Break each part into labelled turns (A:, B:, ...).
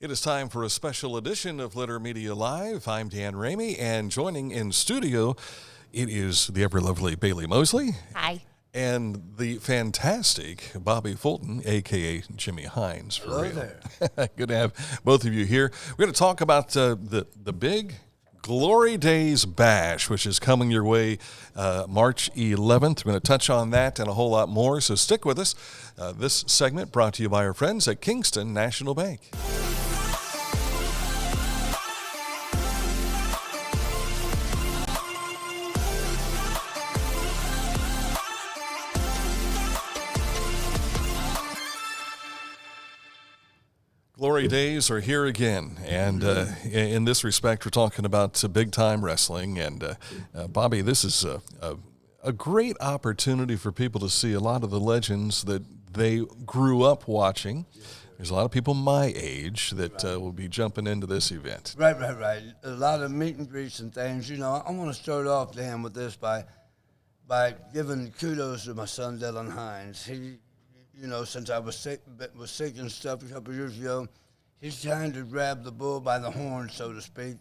A: It is time for a special edition of Letter Media Live. I'm Dan Ramey, and joining in studio, it is the ever-lovely Bailey Mosley.
B: Hi.
A: And the fantastic Bobby Fulton, a.k.a. Jimmy Hines. For
C: Hello
A: real.
C: there.
A: Good to have both of you here. We're going to talk about the big Glory Days Bash, which is coming your way March 11th. We're going to touch on that and a whole lot more, so stick with us. This segment brought to you by our friends at Kingston National Bank. Glory days are here again, and in this respect, we're talking about big-time wrestling. And Bobby, this is a great opportunity for people to see a lot of the legends that they grew up watching. There's a lot of people my age that will be jumping into this event.
C: Right. A lot of meet and greets and things. You know, I want to start off, Dan, with this by giving kudos to my son, Dylan Hines. He, you know, since I was sick and stuff a couple of years ago, he's trying to grab the bull by the horn, so to speak.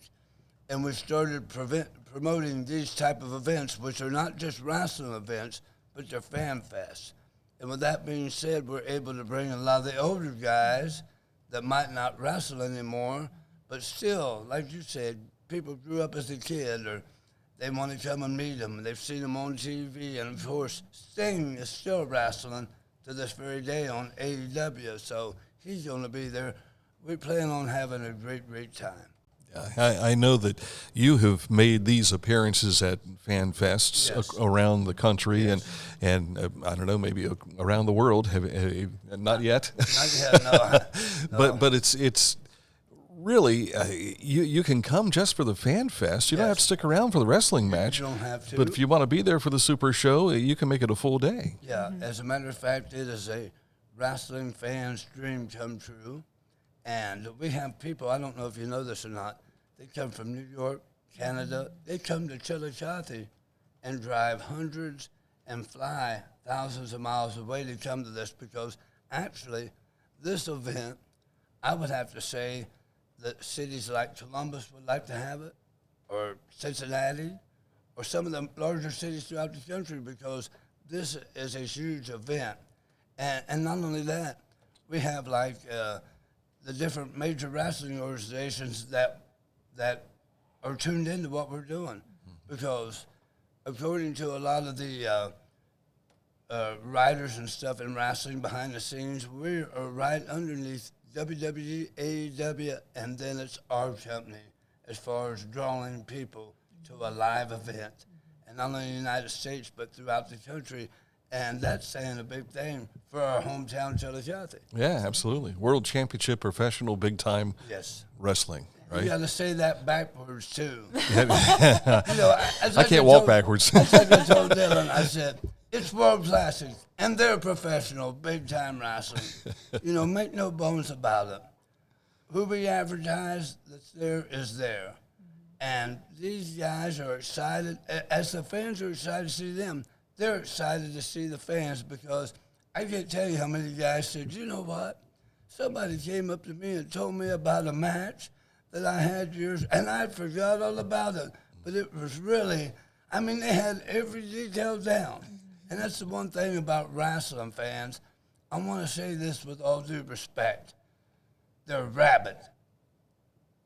C: And we started promoting these type of events, which are not just wrestling events, but they're fan fests. And with that being said, we're able to bring a lot of the older guys that might not wrestle anymore, but still, like you said, people grew up as a kid, or they want to come and meet them, and they've seen them on TV. And, of course, Sting is still wrestling to this very day on AEW, so he's going to be there. We plan on having a great time.
A: I know that you have made these appearances at fan fests around the country, and I don't know, maybe around the world. Not yet.
C: Not yet, no.
A: But it's really you can come just for the fan fest. You don't have to stick around for the wrestling match.
C: You don't have to.
A: But if you want to be there for the super show, you can make it a full day.
C: Yeah, as a matter of fact, it is a wrestling fan's dream come true. And we have people, I don't know if you know this or not, they come from New York, Canada. They come to Chillicothe and drive hundreds and fly thousands of miles away to come to this, because actually this event, I would have to say that cities like Columbus would like to have it, or Cincinnati, or some of the larger cities throughout the country, because this is a huge event. And not only that, we have like the different major wrestling organizations that are tuned into what we're doing, because according to a lot of the writers and stuff in wrestling behind the scenes, we are right underneath WWE, AEW, and then it's our company as far as drawing people to a live event, and not only in the United States but throughout the country. And that's saying a big thing for our hometown, Chillicothe.
A: Yeah, absolutely. World Championship Professional Big Time Wrestling, right?
C: You got to say that backwards, too.
A: I can't walk backwards.
C: As I told Dylan, I said, it's World Classic, and they're professional, big-time wrestling. You know, make no bones about it. Who we advertise that's there is there. And these guys are excited. As the fans are excited to see them, they're excited to see the fans, because I can't tell you how many guys said, you know what? Somebody came up to me and told me about a match that I had years, and I forgot all about it. But it was really, I mean, they had every detail down. And that's the one thing about wrestling fans. I want to say this with all due respect. They're rabid.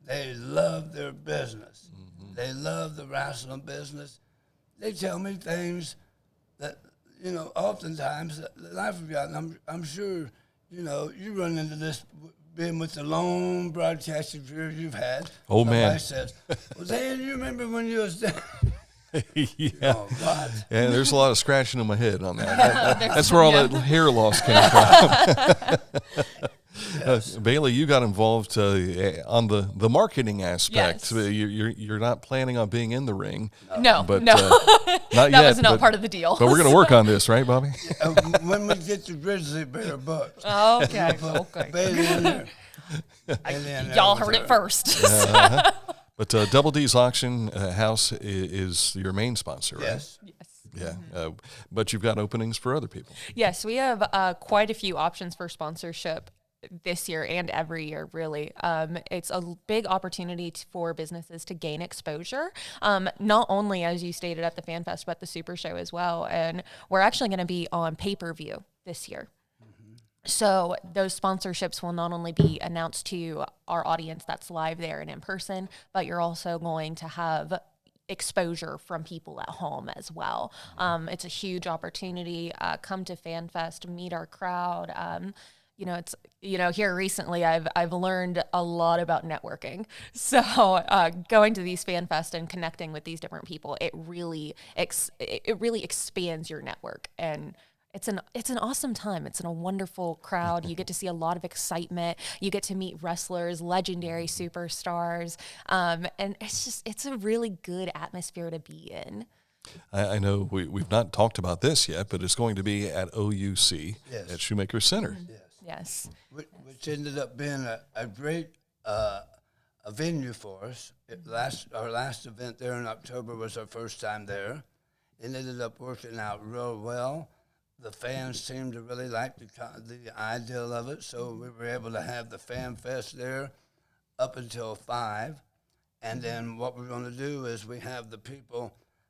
C: They love their business. Mm-hmm. They love the wrestling business. They tell me things that, you know, oftentimes that I've forgotten. I'm sure, you know, you run into this being with the long broadcasting career you've had.
A: Oh, man.
C: Somebody says, well, Dan, you remember when you was there?
A: Yeah.
C: Oh, God.
A: And there's a lot of scratching in my head on that. That's where all that hair loss came from. Yes. Bailey, you got involved on the marketing aspect.
B: Yes.
A: You're not planning on being in the ring.
B: No,
A: but,
B: no.
A: Not
B: that
A: yet,
B: was not part of the deal.
A: But we're going to work on this, right, Bobby?
C: When we get the Grizzly Bear books.
B: Okay.
C: Bailey in there.
B: Y'all heard it first.
A: But Double D's Auction House is your main sponsor, right?
C: Yes.
A: Yeah, but you've got openings for other people.
B: Yes, we have quite a few options for sponsorship. this year and every year, really. It's a big opportunity for businesses to gain exposure, not only, as you stated, at the Fan Fest, but the Super Show as well. And we're actually going to be on pay-per-view this year. So those sponsorships will not only be announced to our audience that's live there and in person, but you're also going to have exposure from people at home as well. It's a huge opportunity. Come to FanFest, meet our crowd. It's here recently I've learned a lot about networking. So going to these FanFest and connecting with these different people, it really expands your network, and it's an awesome time. It's in a wonderful crowd. You get to see a lot of excitement. You get to meet wrestlers, legendary superstars, and it's a really good atmosphere to be in.
A: I know we've not talked about this yet, but it's going to be at OUC at Shoemaker Center.
B: Yes.
C: Which ended up being a great a venue for us. Our last event there in October was our first time there. It ended up working out real well. The fans seemed to really like the ideal of it, so we were able to have the Fan Fest there up until 5. And then what we're going to do is we have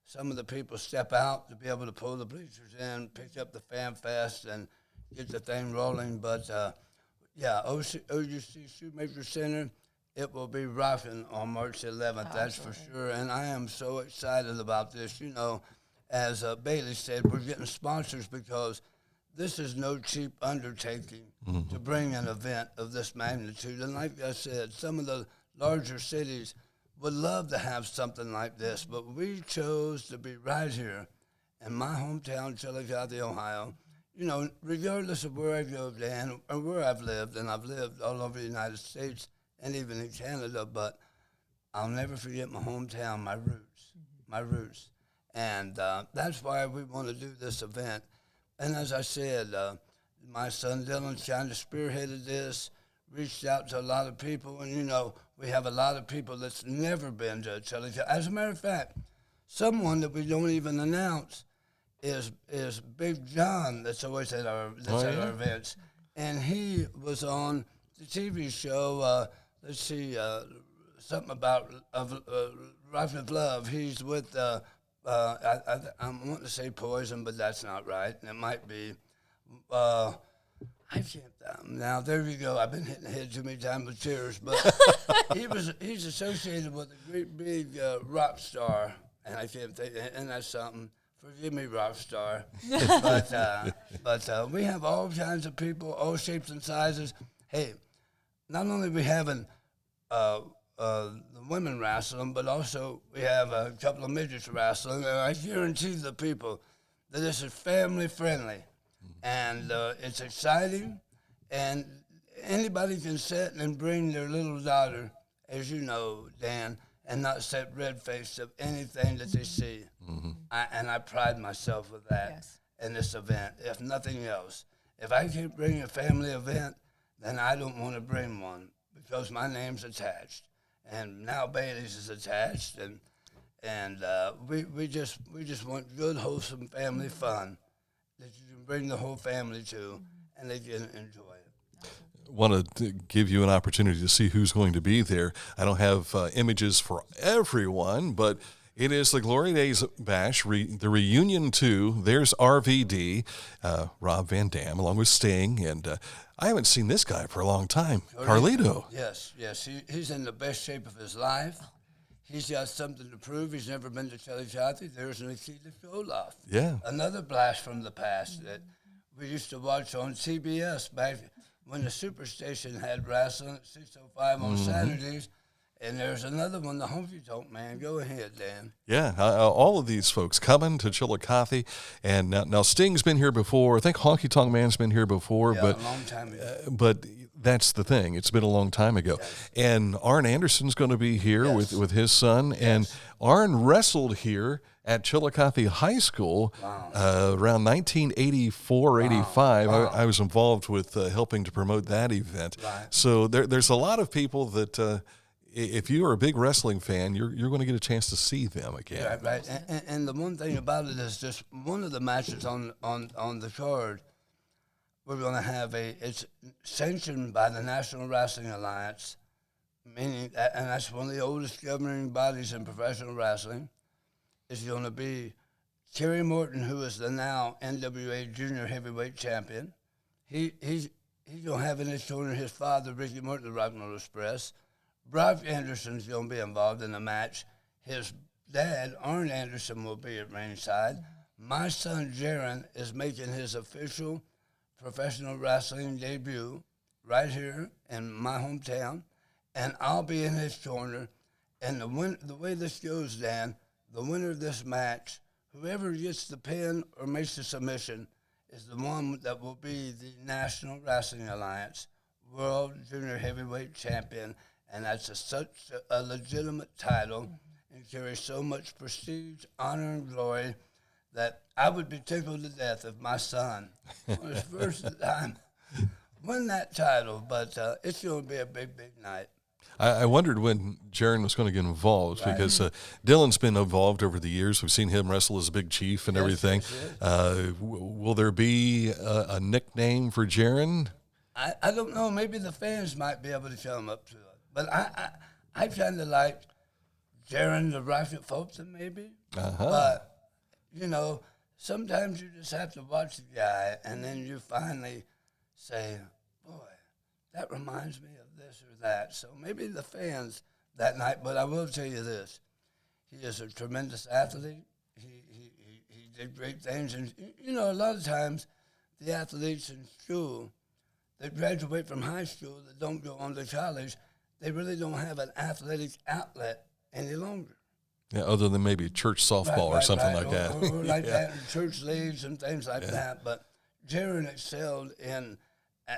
C: some of the people step out to be able to pull the bleachers in, pick up the Fan Fest, and get the thing rolling. But, OUC Shoemaker Center, it will be rocking on March 11th, that's for sure. And I am so excited about this. As Bailey said, we're getting sponsors because this is no cheap undertaking to bring an event of this magnitude. And like I said, some of the larger cities would love to have something like this, but we chose to be right here in my hometown, Chillicothe, Ohio. Regardless of where I go, Dan, or where I've lived, and I've lived all over the United States and even in Canada, but I'll never forget my hometown, my roots. And that's why we want to do this event. And as I said, my son Dylan kind of spearheaded this, reached out to a lot of people. And, we have a lot of people that's never been to Chillicothe. As a matter of fact, someone that we don't even announce is Big John that's always at our events. And he was on the TV show, something about Rough with Love. He's with... I want to say Poison, but that's not right. It might be. I can't. Now there you go. I've been hitting the head too many times with chairs, but he's associated with a great big rock star, and I can't think. And that's something. Forgive me, rock star. but we have all kinds of people, all shapes and sizes. Hey, not only we having the women wrestling, but also we have a couple of midgets wrestling. And I guarantee the people that this is family friendly, and it's exciting, and anybody can sit and bring their little daughter, as you know, Dan, and not set red face of anything that they see. And I pride myself with that in this event, if nothing else. If I can't bring a family event, then I don't want to bring one because my name's attached. And now Bailey's is attached, and we just want good, wholesome family fun that you can bring the whole family to, and they can enjoy it.
A: Want to give you an opportunity to see who's going to be there. I don't have images for everyone, but it is the Glory Days Bash, the Reunion 2. There's RVD, Rob Van Dam, along with Sting, and I haven't seen this guy for a long time, Carlito.
C: Yes. He's in the best shape of his life. He's got something to prove. He's never been to Chillicothe. There's Nikita Koloff.
A: Yeah.
C: Another blast from the past that we used to watch on CBS back when the Superstation had wrestling at 6:05 on Saturdays. And there's another one, the Honky Tonk Man. Go ahead, Dan.
A: Yeah, all of these folks coming to Chillicothe. And now Sting's been here before. I think Honky Tonk Man's been here before.
C: Yeah,
A: but,
C: a long time ago.
A: But that's the thing. It's been a long time ago.
C: Yes.
A: And Arn Anderson's going to be here with his son.
C: Yes.
A: And Arn wrestled here at Chillicothe High School around 1984, 85.
C: Wow.
A: I was involved with helping to promote that event.
C: Right.
A: So there's a lot of people that... if you are a big wrestling fan, you're going to get a chance to see them again.
C: Right. And the one thing about it is just one of the matches on the card, we're going to have it's sanctioned by the National Wrestling Alliance, meaning that, and that's one of the oldest governing bodies in professional wrestling. Is going to be Kerry Morton, who is the now NWA Junior Heavyweight Champion. He's going to have in his corner his father, Ricky Morton, the Rock and Roll Express. Brock Anderson's going to be involved in the match. His dad, Arn Anderson, will be at ringside. My son, Jaron, is making his official professional wrestling debut right here in my hometown, and I'll be in his corner. And the way this goes, Dan, the winner of this match, whoever gets the pin or makes the submission, is the one that will be the National Wrestling Alliance World Junior Heavyweight Champion, and that's such a legitimate title and carries so much prestige, honor, and glory that I would be tickled to death if my son, on his first time, won that title. But it's going to be a big, big night.
A: I wondered when Jaron was going to get involved because Dylan's been involved over the years. We've seen him wrestle as a big chief and everything. Yes. Will there be a nickname for Jaron?
C: I don't know. Maybe the fans might be able to come up to it. But I kind of like Jaron the Rocket Fulton, maybe. But, you know, sometimes you just have to watch the guy, and then you finally say, boy, that reminds me of this or that. So maybe the fans that night, but I will tell you this. He is a tremendous athlete. He did great things. And, you know, a lot of times the athletes in school that graduate from high school that don't go on to college, they really don't have an athletic outlet any longer.
A: Yeah, other than maybe church softball or something like that.
C: Or like that, in church leagues and things like that. But Jaron excelled in,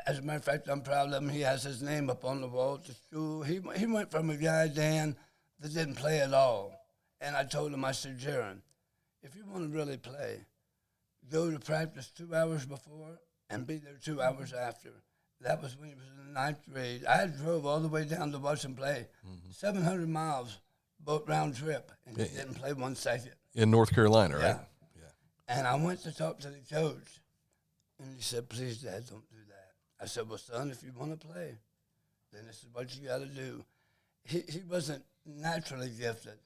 C: as a matter of fact, I'm proud of him. He has his name up on the wall at the school. He went from a guy, Dan, that didn't play at all. And I told him, I said, Jaron, if you want to really play, go to practice 2 hours before and be there 2 hours after. That was when he was in the 9th grade. I drove all the way down to watch him play, 700 miles, boat round trip, and he didn't play 1 second.
A: In North Carolina, right?
C: Yeah. And I went to talk to the coach, and he said, please, Dad, don't do that. I said, well, son, if you want to play, then this is what you got to do. He wasn't naturally gifted.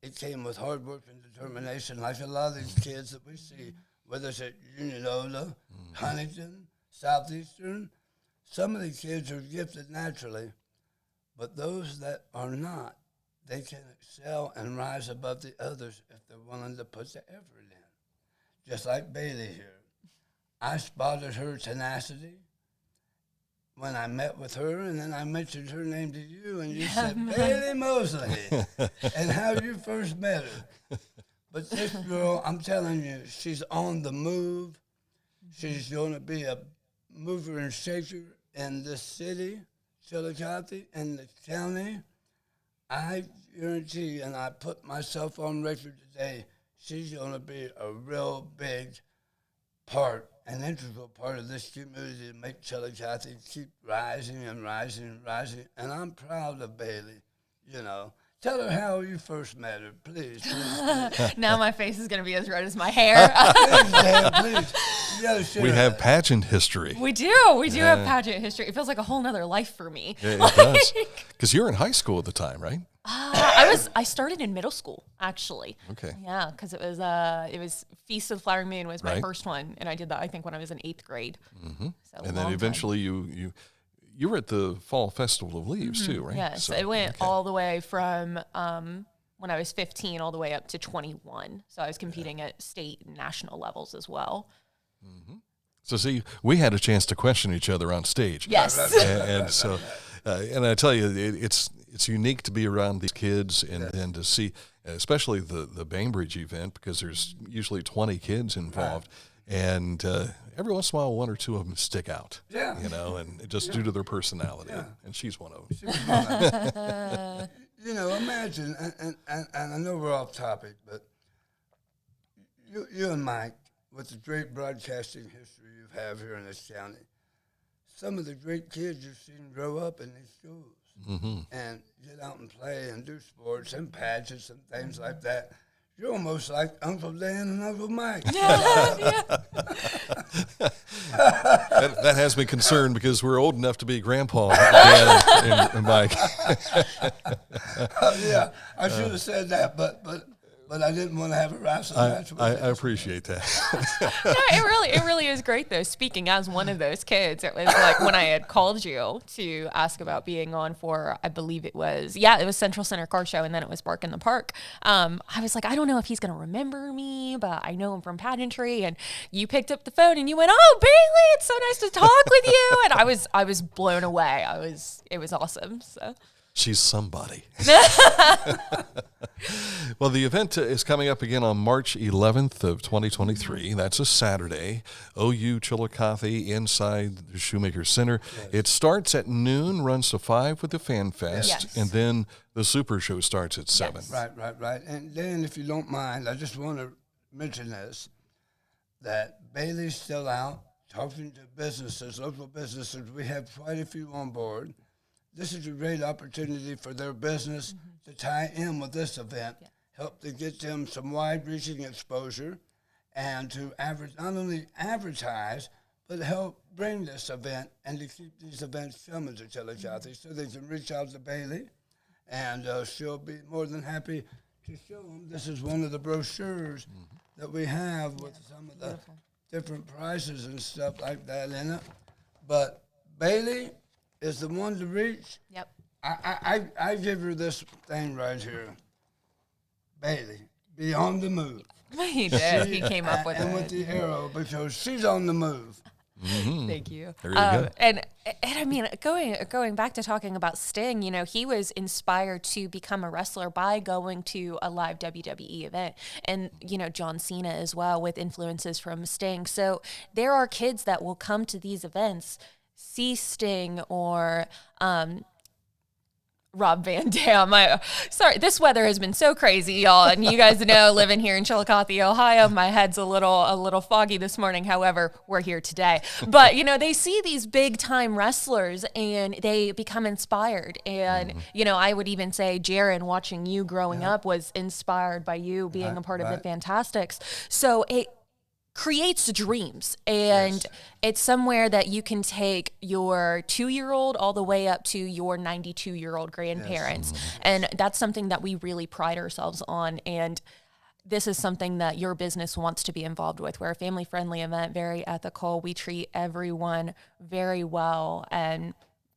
C: It came with hard work and determination, like a lot of these kids that we see, whether it's at Uniola, Huntington, Southeastern. Some of the kids are gifted naturally, but those that are not, they can excel and rise above the others if they're willing to put the effort in. Just like Bailey here. I spotted her tenacity when I met with her, and then I mentioned her name to you, and you said, Bailey Mosley, and how you first met her. But this girl, I'm telling you, she's on the move. She's going to be a mover and shaker in this city, Chillicothe, in the county. I guarantee, and I put myself on record today, she's going to be a real big part, an integral part of this community to make Chillicothe keep rising and rising and rising. And I'm proud of Bailey, you know. Tell her how you first met her, please.
B: Now my face is going to be as red as my hair.
C: Please, Dan, please. You gotta share
A: We have
C: that.
A: pageant history.
B: We do have pageant history. It feels like a whole nother life for me.
A: Yeah, it does. Because you were in high school at the time, right?
B: I started in middle school, actually.
A: Okay.
B: Yeah, because it was Feast of the Flowering Moon was my
A: Right.
B: first one, and I did that I think when I was in 8th grade.
A: Mm-hmm.
B: So
A: And then eventually you were at the Fall Festival of Leaves too, right?
B: Yes,
A: So,
B: it went all the way from when I was 15 all the way up to 21. So I was competing at state and national levels as well.
A: So see, we had a chance to question each other on stage.
B: Yes.
A: And so, and I tell you, it's unique to be around these kids and then to see, especially the Bainbridge event, because there's usually 20 kids involved. And every once in a while, one or two of them stick out.
C: Yeah.
A: You know, and just due to their personality.
C: Yeah.
A: And she's one of them.
C: You know, imagine, and I know we're off topic, but you and Mike, with the great broadcasting history you have here in this county, some of the great kids you've seen grow up in these schools and get out and play and do sports and pageants and things like that. You're almost like Uncle Dan and Uncle Mike.
A: that has me concerned because we're old enough to be Grandpa Dan and Mike.
C: Yeah, I should have said that, but I didn't want to have a wrestling match with
A: I
C: you.
A: appreciate that.
B: No, it really is great though. Speaking as one of those kids, it was like when I had called you to ask about being on for, I believe it was Central Center Car Show, and then it was Bark in the Park. I was like, I don't know if he's gonna remember me, but I know him from pageantry. And you picked up the phone and you went, "Oh, Bailey, it's so nice to talk with you." And I was blown away. It was awesome. So.
A: She's somebody. Well, the event is coming up again on March 11th of 2023. That's a Saturday. OU Chillicothe inside the Shoemaker Center. Yes. It starts at noon, runs to 5 with the Fan Fest,
B: yes.
A: and then the Super Show starts at 7.
B: Yes.
C: Right. And then, if you don't mind, I just want to mention this, that Bailey's still out talking to businesses, local businesses. We have quite a few on board. This is a great opportunity for their business to tie in with this event, help to get them some wide-reaching exposure, and to not only advertise, but help bring this event and to keep these events coming to Chillicothe so they can reach out to Bailey, and she'll be more than happy to show them. This is one of the brochures that we have with some of the different prices and stuff like that in it. But Bailey is the one to reach.
B: Yep.
C: I give her this thing right here. Bailey, be on the move.
B: He did. He came up with it.
C: And with the arrow, because she's on the move.
A: Mm-hmm.
B: Thank you.
A: There you go.
B: And I mean, going back to talking about Sting, you know, he was inspired to become a wrestler by going to a live WWE event, and you know, John Cena as well, with influences from Sting. So there are kids that will come to these events, see Sting or Rob Van Dam. Sorry, this weather has been so crazy, y'all, and you guys know, living here in Chillicothe, Ohio, my head's a little foggy this morning. However, we're here today. But you know, they see these big time wrestlers and they become inspired. And you know, I would even say, Jaron, watching you growing up was inspired by you being a part of the Fantastics. So it creates dreams, and it's somewhere that you can take your 2-year-old all the way up to your 92-year-old grandparents. And that's something that we really pride ourselves on. And this is something that your business wants to be involved with. We're a family-friendly event, very ethical. We treat everyone very well, and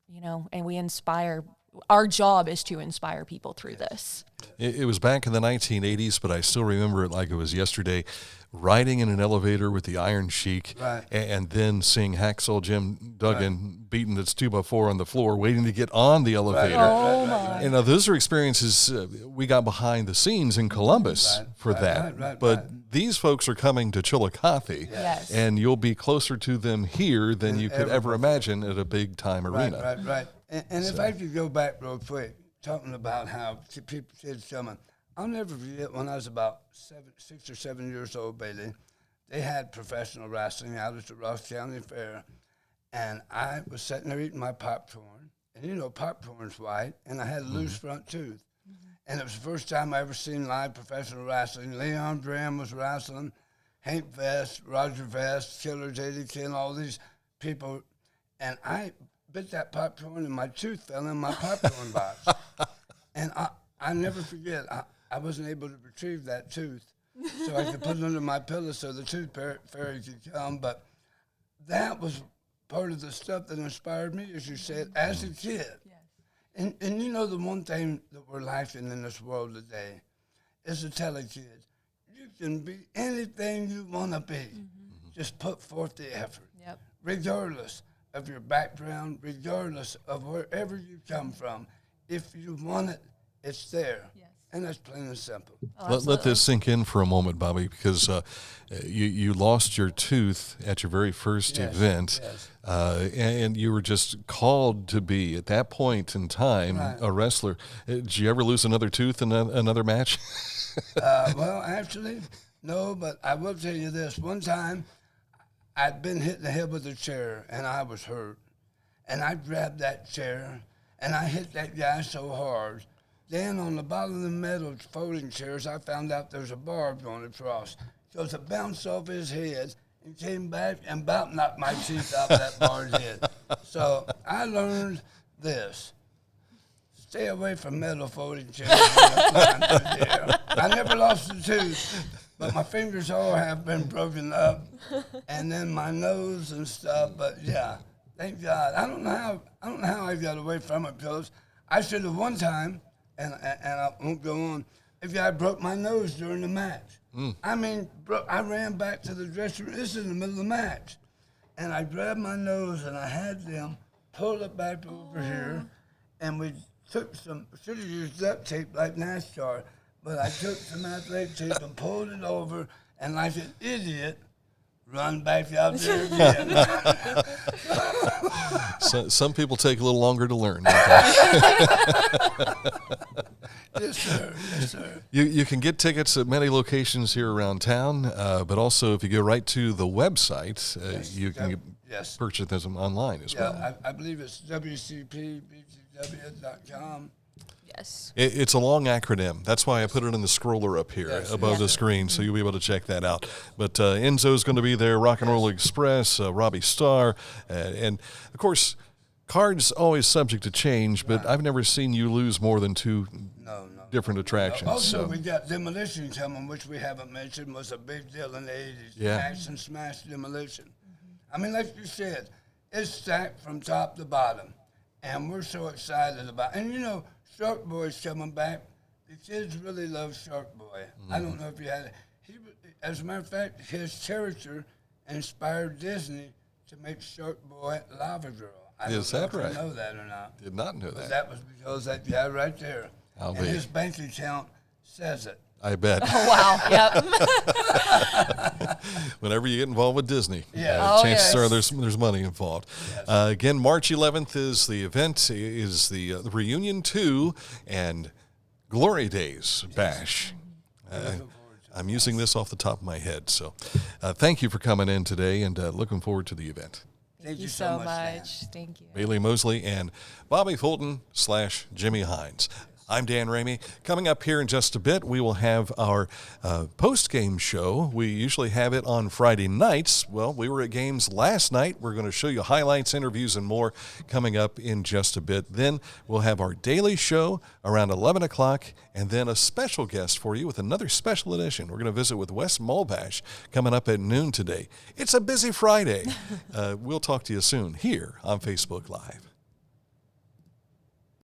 B: you know, and we inspire. Our job is to inspire people through this.
A: It was back in the 1980s, but I still remember it like it was yesterday, riding in an elevator with the Iron Sheik, and then seeing Hacksaw Jim Duggan beating its 2x4 on the floor, waiting to get on the elevator.
B: Oh my!
A: And those are experiences we got behind the scenes in Columbus for that. But these folks are coming to Chillicothe, and you'll be closer to them here than you could ever imagine at a big-time arena.
C: Right. And if I could go back real quick, talking about how kids coming, I'll never forget when I was about 6 or 7 years old, Bailey. They had professional wrestling out at the Ross County Fair, and I was sitting there eating my popcorn, and you know, popcorn's white, and I had a loose front tooth. And it was the first time I ever seen live professional wrestling. Leon Graham was wrestling, Hank Vest, Roger Vest, Killer J.D. King, all these people, and I bit that popcorn and my tooth fell in my popcorn box. And I never forget, I wasn't able to retrieve that tooth so I could put it under my pillow so the tooth fairy could come. But that was part of the stuff that inspired me, as you said, as a kid. Yes. And you know, the one thing that we're lacking in this world today is to tell a kid, you can be anything you want to be. Just put forth the effort, regardless of your background, regardless of wherever you come from. If you want it, it's there. Yes. And that's plain and simple.
A: Let this sink in for a moment, Bobby, because you lost your tooth at your very first event, and you were just called to be, at that point in time, a wrestler. Did you ever lose another tooth in another match?
C: Well, actually, no, but I will tell you this. One time, I'd been hit in the head with a chair, and I was hurt. And I grabbed that chair, and I hit that guy so hard. Then on the bottom of the metal folding chairs, I found out there's a barb going across. So it bounced off his head, and came back and about knocked my teeth out that bar's head. So I learned this. Stay away from metal folding chairs. I never lost a tooth, but my fingers all have been broken up, and then my nose and stuff. But yeah, thank God. I don't know how I got away from it, because I should have one time, and I won't go on. If I broke my nose during the match, I mean, I ran back to the dressing room. This is in the middle of the match, and I grabbed my nose and I had them pull it back over here, and we took should have used duct tape like NASCAR, but I took some athletic tape and pulled it over, and like an idiot, run back out there again.
A: So, some people take a little longer to learn.
C: Yes, sir. Yes, sir.
A: You can get tickets at many locations here around town, but also if you go right to the website, you can purchase them online as well.
C: Yeah, I believe it's WCPBTW.com.
B: Yes.
A: It's a long acronym. That's why I put it in the scroller up here above the screen, so you'll be able to check that out. But Enzo's going to be there, Rock and Roll Express, Robbie Starr, and, of course, cards always subject to change, but I've never seen you lose more than two different attractions.
C: Also, we got Demolition coming, which we haven't mentioned, was a big deal in the 80s.
A: Yeah.
C: Action Smash Demolition. I mean, like you said, it's stacked from top to bottom, and we're so excited about it. And, you know, Shark Boy's coming back. The kids really love Shark Boy. I don't know if you had it. As a matter of fact, his character inspired Disney to make Shark Boy Lava Girl.
A: Is that right?
C: I don't know if you know that or not.
A: Did not know that.
C: That was because that guy right there.
A: I'll
C: and
A: be.
C: his bank account says it.
A: I bet.
B: Oh, wow. Yep.
A: Whenever you get involved with Disney,
C: Yeah.
A: chances are
B: yes.
A: there's money involved.
C: Yes.
A: Again, March 11th is the event, is the Reunion 2 and Glory Days Bash. I'm using this off the top of my head, so thank you for coming in today, and looking forward to the event.
C: Thank
B: you so much.
C: Dan.
B: Thank you.
A: Bailey Mosley and Bobby Fulton / Jimmy Hines. I'm Dan Ramey. Coming up here in just a bit, we will have our post-game show. We usually have it on Friday nights. Well, we were at games last night. We're going to show you highlights, interviews, and more coming up in just a bit. Then we'll have our daily show around 11 o'clock, and then a special guest for you with another special edition. We're going to visit with Wes Mulbash coming up at noon today. It's a busy Friday. We'll talk to you soon here on Facebook Live.